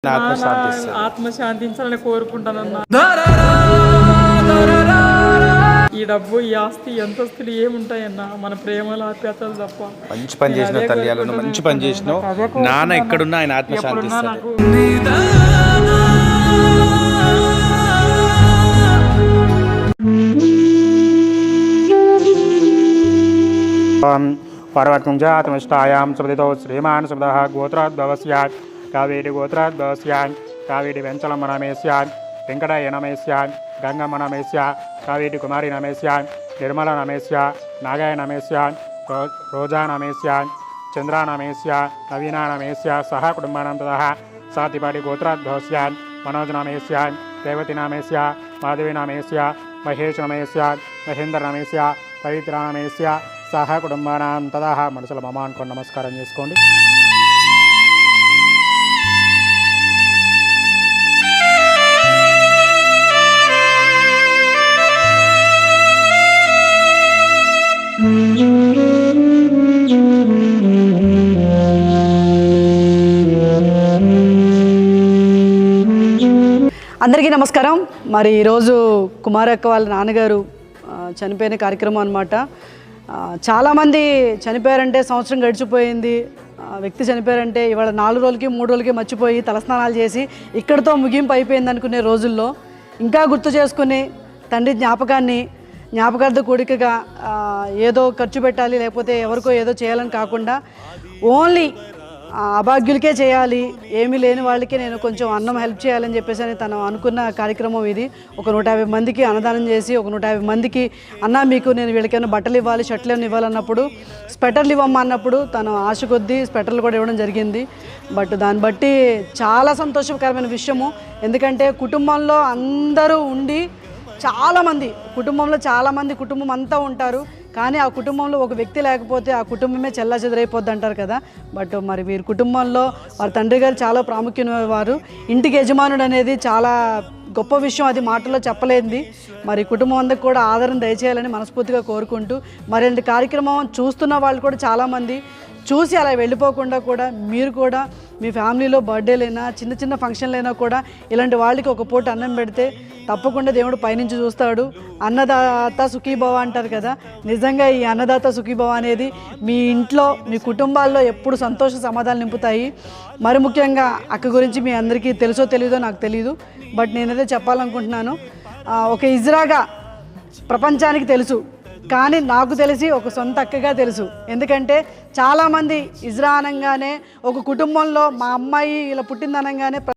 ఆత్మ శాంతించాలని కోరుకుంటానన్నా. ఈ డబ్బు ఈ ఆస్తి ఎంతస్తులు ఏముంటాయన్నా, మన ప్రేమలు ఆప్యాతలు తప్ప. మంచి పని చేసిన తల్లి, మంచి పని చేసినావు. నాన్న ఎక్కడున్నా ఆయన ఆత్మ శాంతిస్తాడు. పార్వత్యం జాతమిష్టాయాం సుమతితో శ్రీమాన్ సుమదః గోత్రాద్భవ స్యాత్ కావేటి గోత్రాద్భవ స్యాత్ కావేటి వెంచలమ్మ నామే స్యాత్ వెంకటయ్య నమే స్యాత్ గంగమ్మ నమే స్యాత్ కావేటి కుమారి నమే స్యాత్ నిర్మల నమే స్యాత్ నాగాయ నమే స్యాత్ రోజా నమే స్యాత్ చంద్ర నమే స్యాత్ నవీనా నమే స్యాత్ సహ కుటుంబానం తదః సాతిపాటి గోత్రాద్భవ స్యాత్ మనోజ్ నమే స్యాత్ రేవతి నమే స్యాత్ మాధవి నమే స్యాత్ మహేష్ నమే స్యాత్ మహేంద్ర నమే స్యాత్ పవిత్ర నమే స్యాత్ సహ కుటుంబానం తదః. మనసులో మమ అనుకోండి, నమస్కారం చేసుకోండి. అందరికీ నమస్కారం. మరి ఈరోజు కుమారి అక్క వాళ్ళ నాన్నగారు చనిపోయిన కార్యక్రమం అనమాట. చాలామంది చనిపోయారంటే సంవత్సరం గడిచిపోయింది, వ్యక్తి చనిపోయారంటే ఇవాళ 4 రోజులకి 3 రోజులకి మర్చిపోయి తలస్నానాలు చేసి ఇక్కడితో ముగింపు అయిపోయింది అనుకునే రోజుల్లో ఇంకా గుర్తు చేసుకుని తండ్రి జ్ఞాపకార్థ కూడికగా ఏదో ఖర్చు పెట్టాలి, లేకపోతే ఎవరికో ఏదో చేయాలని కాకుండా ఓన్లీ అభాగ్యులకే చేయాలి, ఏమీ లేని వాళ్ళకి నేను కొంచెం అన్నం హెల్ప్ చేయాలని చెప్పేసి అని తను అనుకున్న కార్యక్రమం ఇది. ఒక 150 మందికి అన్నదానం చేసి ఒక 150 మందికి అన్న మీకు నేను వీళ్ళకైనా బట్టలు ఇవ్వాలి, షర్ట్లు ఏమైనా ఇవ్వాలన్నప్పుడు స్వెటర్లు ఇవ్వమ్మా అన్నప్పుడు తను ఆశ కొద్దీ స్వెటర్లు కూడా ఇవ్వడం జరిగింది. బట్ దాన్ని బట్టి చాలా సంతోషకరమైన విషయము. ఎందుకంటే కుటుంబంలో అందరూ ఉండి కుటుంబం అంతా ఉంటారు, కానీ ఆ కుటుంబంలో ఒక వ్యక్తి లేకపోతే ఆ కుటుంబమే చెల్లాచెదరైపోద్ది అంటారు కదా. బట్ మరి వీరి కుటుంబంలో వారి తండ్రి గారు చాలా ప్రాముఖ్యమైన వారు. ఇంటికి యజమానుడు అనేది చాలా గొప్ప విషయం, అది మాటల్లో చెప్పలేనిది. మరి కుటుంబం అందరికి కూడా ఆదరణ దయచేయాలని మనస్ఫూర్తిగా కోరుకుంటూ, మరి కార్యక్రమం చూస్తున్న వాళ్ళు కూడా చాలామంది చూసి అలా వెళ్ళిపోకుండా కూడా మీరు కూడా మీ ఫ్యామిలీలో బర్త్డేలైనా చిన్న చిన్న ఫంక్షన్లైనా కూడా ఇలాంటి వాళ్ళకి ఒక పూట అన్నం పెడితే తప్పకుండా దేవుడు పైనుంచి చూస్తాడు. అన్నదాత సుఖీభవ అంటారు కదా, నిజంగా ఈ అన్నదాత సుఖీభవ అనేది మీ ఇంట్లో మీ కుటుంబాల్లో ఎప్పుడు సంతోష సమాధానం నింపుతాయి. మరి ముఖ్యంగా అక్క గురించి మీ అందరికీ తెలుసో తెలీదో నాకు తెలీదు, బట్ నేనైతే చెప్పాలనుకుంటున్నాను. ఒక ఇజ్రాగా ప్రపంచానికి తెలుసు, కానీ నాకు తెలిసి ఒక సొంత అక్కగా తెలుసు. ఎందుకంటే చాలామంది ఇజ్రా అనగానే ఒక కుటుంబంలో మా అమ్మాయి ఇలా పుట్టిందనగానే